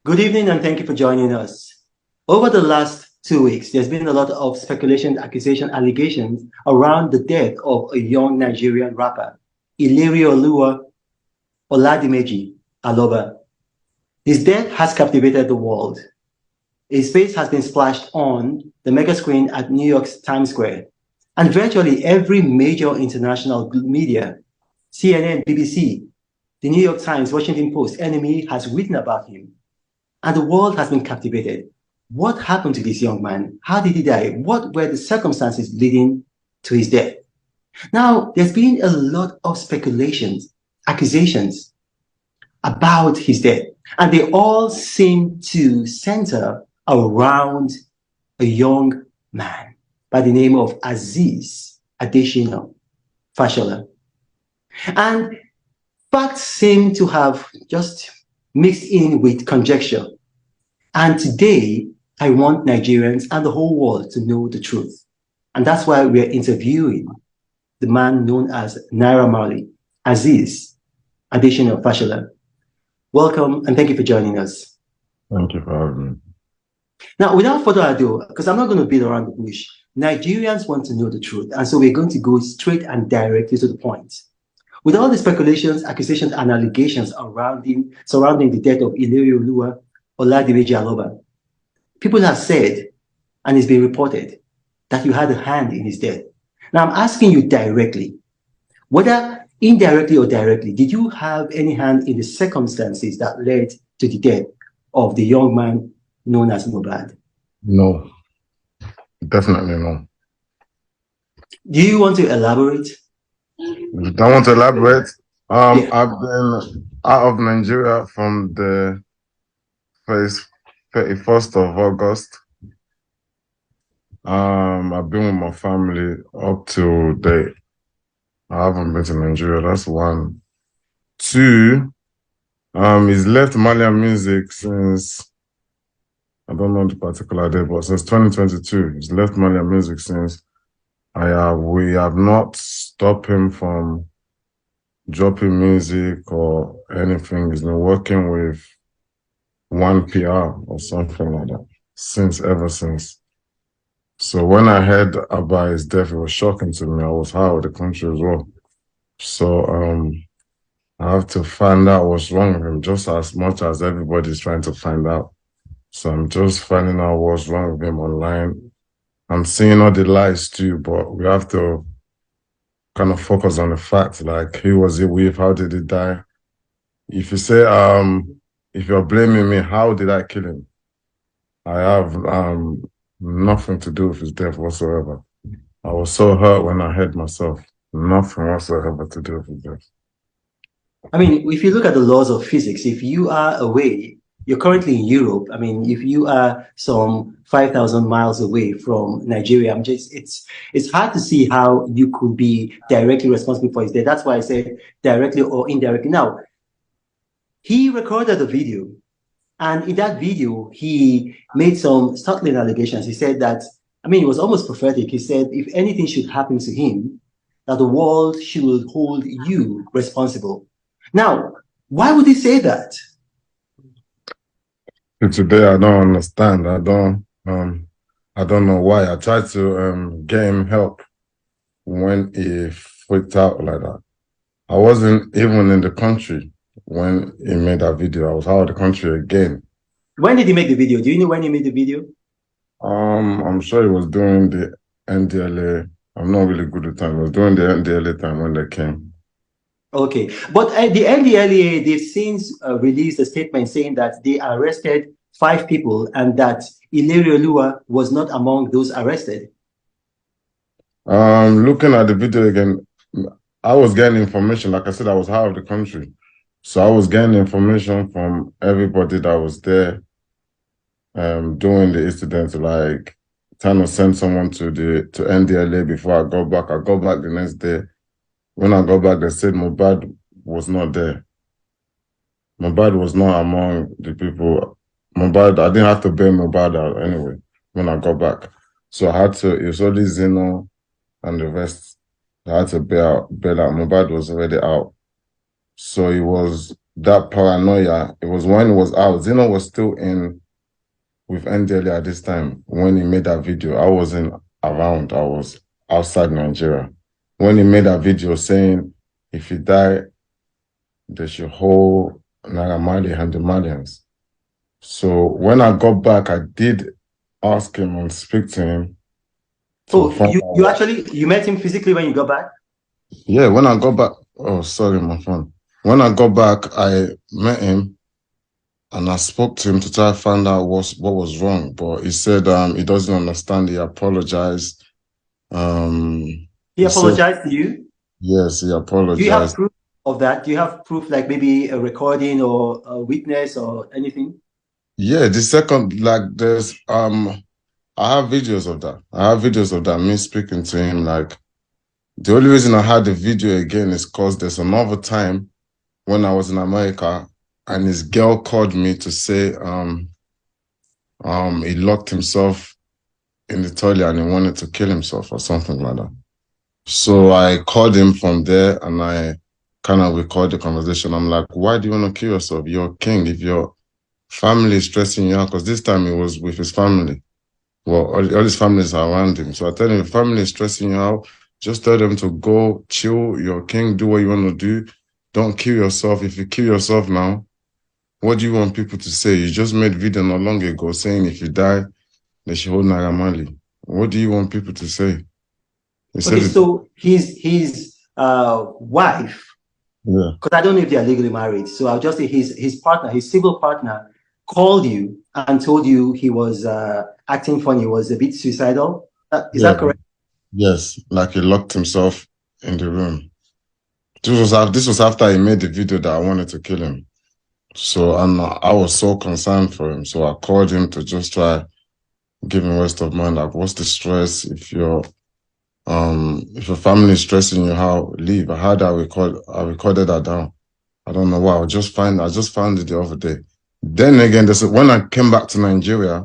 Good evening and thank you for joining us. Over the last 2 weeks, there's been a lot of speculation, accusation, allegations around the death of a young Nigerian rapper, Ilerioluwa Oladimeji Aloba. His death has captivated the world. His face has been splashed on the mega screen at New York's Times Square, and virtually every major international media, CNN, BBC, the New York Times, Washington Post, NME has written about him. And the world has been captivated. What happened to this young man? How did he die? What were the circumstances leading to his death? Now, there's been a lot of speculations, accusations about his death, and they all seem to center around a young man by the name of Aziz Adesina Fashola. And facts seem to have just mixed in with conjecture. And today, I want Nigerians and the whole world to know the truth. And that's why we're interviewing the man known as Naira Marley, Aziz Adesina Fashola. Welcome and thank you for joining us. Thank you for having me. Now, without further ado, because I'm not going to beat around the bush, Nigerians want to know the truth. And so we're going to go straight and directly to the point. With all the speculations, accusations, and allegations surrounding the death of Ilerioluwa Oladimeji Aloba, people have said, and it's been reported, that you had a hand in his death. Now I'm asking you directly, whether indirectly or directly, did you have any hand in the circumstances that led to the death of the young man known as Mohbad? No, definitely no. Do you want to elaborate? I want to elaborate. Yeah. I've been out of Nigeria from the 31st of August. I've been with my family up to date. I haven't been to Nigeria. That's one. Two, he's left Malian music since, I don't know the particular day, but since 2022. He's left Malian music since. We have not stopped him from dropping music or anything. He's been working with one PR or something like that ever since. So when I heard about his death, it was shocking to me. I was out of the country as well. So I have to find out what's wrong with him just as much as everybody's trying to find out. So I'm just finding out what's wrong with him online. I'm seeing all the lies too, but we have to kind of focus on the facts, like who was he with, how did he die? If you say, if you're blaming me, how did I kill him? I have nothing to do with his death whatsoever. I was so hurt when I heard myself. Nothing whatsoever to do with his death. I mean, if you look at the laws of physics, if you are away, you're currently in Europe. I mean, if you are some 5,000 miles away from Nigeria, it's hard to see how you could be directly responsible for his death. That's why I said directly or indirectly. Now, he recorded a video, and in that video, he made some startling allegations. He said that, I mean, it was almost prophetic. He said, if anything should happen to him, that the world should hold you responsible. Now, why would he say that? Today, I don't understand. I don't know why. I tried to get him help when he freaked out like that. I wasn't even in the country when he made that video. I was out of the country again. When did he make the video? Do you know when he made the video? I'm sure he was doing the NDLA. I'm not really good at time. He was doing the NDLA time when they came. Okay, but the NDLA, they've since released a statement saying that they arrested 5 people and that Ilerioluwa was not among those arrested. Looking at the video again, I was getting information. Like I said, I was out of the country. So I was getting information from everybody that was there doing the incident, like trying to send someone to NDLA before I got back. I got back the next day. When I got back, they said Mohbad was not there. Mohbad was not among the people. Mohbad, I didn't have to bail Mohbad out anyway when I got back. So I had to, it was only Reno and the rest. I had to bail out. Mohbad was already out. So it was that paranoia. It was when it was out. Zeno was still in with NDLA at this time when he made that video. I wasn't around. I was outside Nigeria. When he made that video saying, if you die, they should hold Naira Marley and the Malians. So when I got back, I did ask him and speak to him to Oh, find you out. actually you met him physically when you got back? Yeah, when I got back, oh, sorry, my phone. When I got back, I met him and I spoke to him to try to find out what was wrong. But he said he doesn't understand. He apologized. Um, He he said apologized to you? yes, he Do you have apologized. proof of that? Do you have proof, like maybe a recording or a witness or anything? Yeah, the second like there's I have videos of that. I have videos of that, me speaking to him. Like the only reason I had the video again is because there's another time when I was in America and his girl called me to say he locked himself in the toilet and he wanted to kill himself or something like that. So I called him from there and I kind of recorded the conversation. I'm like, why do you want to kill yourself? You're king. If your family is stressing you out, because this time he was with his family. Well, all his families are around him. So I tell him, if family is stressing you out, just tell them to go chill. You're king. Do what you want to do. Don't kill yourself. If you kill yourself now, what do you want people to say? You just made video not long ago saying if you die, they should hold Naira Marley. What do you want people to say? He said Okay, it. so his wife, Yeah. because I don't know if they are legally married, so I'll just say his partner, his civil partner, called you and told you he was acting funny, was a bit suicidal. Is Yeah. that correct? Yes. Like he locked himself in the room. This was after he made the video that I wanted to kill him. So I was so concerned for him. So I called him to just try give him rest of mind. Like, what's the stress? If your family is stressing you, how leave. I recorded that down. I don't know why. I just found it the other day. Then again, when I came back to Nigeria,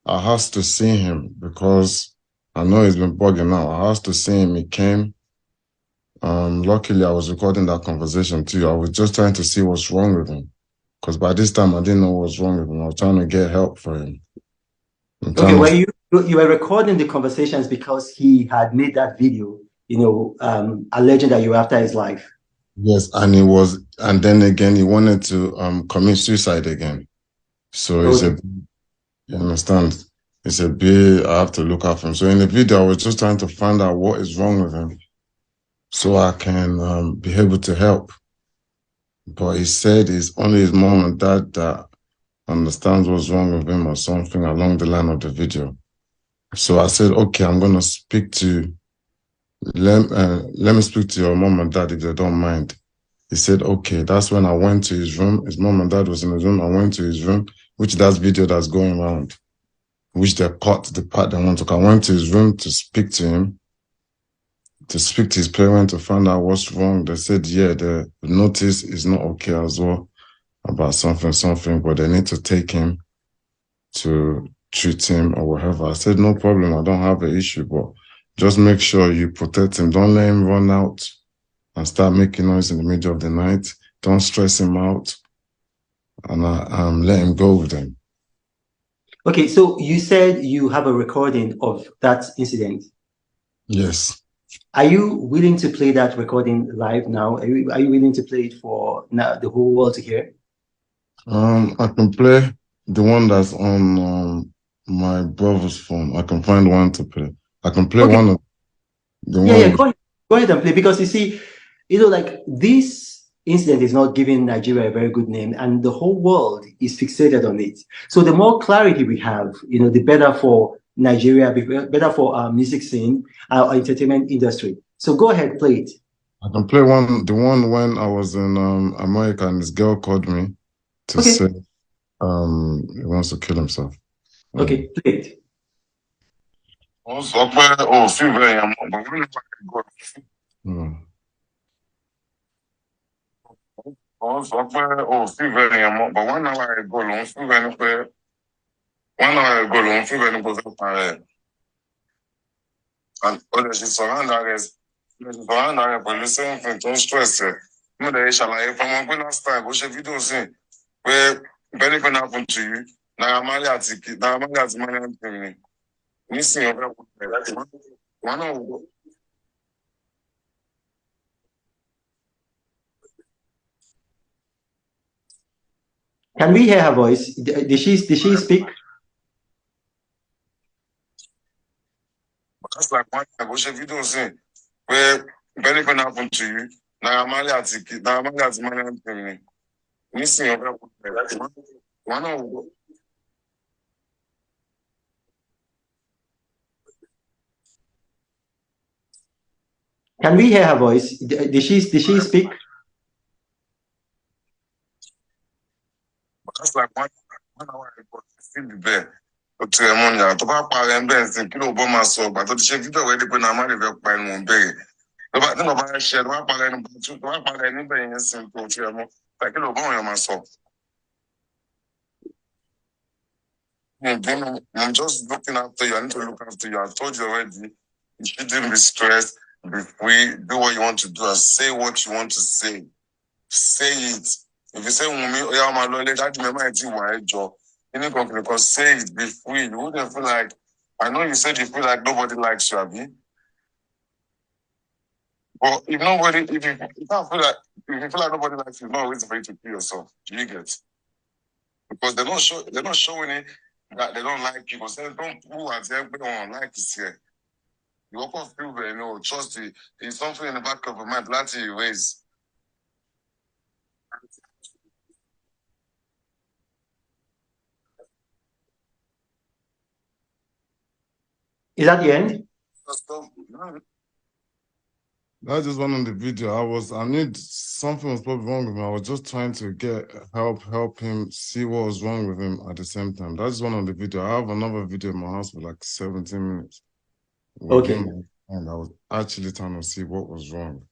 I asked to see him because I know he's been bugging out. I asked to see him. He came. Luckily, I was recording that conversation too. I was just trying to see what's wrong with him. Because by this time, I didn't know what was wrong with him. I was trying to get help for him. In Okay, terms well, of, you were recording the conversations because he had made that video, alleging that you were after his life. yes, and then again, he wanted to commit suicide again. So Okay. you understand? It's a bit, I have to look out for him. So in the video, I was just trying to find out what is wrong with him so I can be able to help. But he said it's only his mom and dad that understands what's wrong with him or something along the line of the video. So I said, okay, I'm gonna let me speak to your mom and dad if they don't mind. He said, okay. That's when I went to his room. His mom and dad was in his room. I went to his room, which that's video that's going around, which they cut the part they want to. I went to his room to speak to him, to speak to his parents to find out what's wrong. They said, yeah, the notice is not okay as well about something, but they need to take him to treat him or whatever. I said, no problem. I don't have an issue, but just make sure you protect him. Don't let him run out and start making noise in the middle of the night. Don't stress him out and let him go with them. Okay, so you said you have a recording of that incident. Yes. Are you willing to play that recording live now? Are you willing to play it for now, the whole world to hear? I can play the one that's on my brother's phone. I can find one to play. I can play Okay. one of the Yeah, yeah, one. go ahead and play because you see, like this incident is not giving Nigeria a very good name, and the whole world is fixated on it. So the more clarity we have, the better for Nigeria, better for our music scene, our entertainment industry. So go ahead, play it. I can play the one when I was in America and this girl called me to Okay, say he wants to kill himself. okay, play it. Ó sọ pé ó sì bẹ́ẹ̀ yẹn mọ́, but when I go, ó sọ pé ó sì bẹ́ẹ̀ yẹn mọ́, but I go lòun sì bẹ́ẹ̀ ni pé one hour ago lòun sì bẹ́ẹ̀ ni pé ó fẹ́ para ẹ̀. And ó lè ṣe surround ara ẹ̀ pẹ̀lú same thing tó ń stress ẹ̀. Mo dẹ̀ ṣàlàyé fún ọmọ pé last time ó ṣe fídíò sí pé if anything happen to you, Naira Marley àti Marley anthem ni. Nísìnyí ọ̀fẹ́ kò tẹ̀ láti wọn náà wò. Can we hear her voice? Did she speak? Just like one time ó ṣe fídíò sí pé if anything happen to you, Naira Marley àti Marley anthem ni. Nísìnyí ọ̀fẹ́ kò tẹ̀ láti wọn náà wò. Can we hear her voice? Did she speak? Just like one hour ago, still be there. Tó ẹ mọ nìyà tó bá parẹ́ ń bẹ́ẹ̀ sí kí ló bọ́ máa sọ ọgbà tó ti ṣe fídíò wẹ́ẹ́ dípẹ́ náà má lè fẹ́ pa ẹnu bẹ́ẹ̀. Tí ló bá ṣe tó bá parẹ́ níbẹ̀ yẹn sí tó ti ẹ mọ́ kí ló bọ́ òyìn máa sọ. I'm just looking after you. I need to look after you. I told you already. You shouldn't be stressed. Be free. Do what you want to do and say what you want to say. Say it. If you say, oh yeah, my lord, that remember it why job. Any company can say it, be free. You wouldn't feel like I know you said you feel like nobody likes you, Abby. But if you can't feel like if you feel like nobody likes you, it's not always for you to kill yourself. Do you get? Because they're not showing it that they don't like you. Because they don't prove at them they don't like it here. You of course feel trust it. It's something in the back of your mind that you raise. Is that the end? That's just one on the video. I knew something was probably wrong with him. I was just trying to get help him see what was wrong with him at the same time. That's one on the video. I have another video in my house for like 17 minutes. Okay. And I was actually trying to see what was wrong.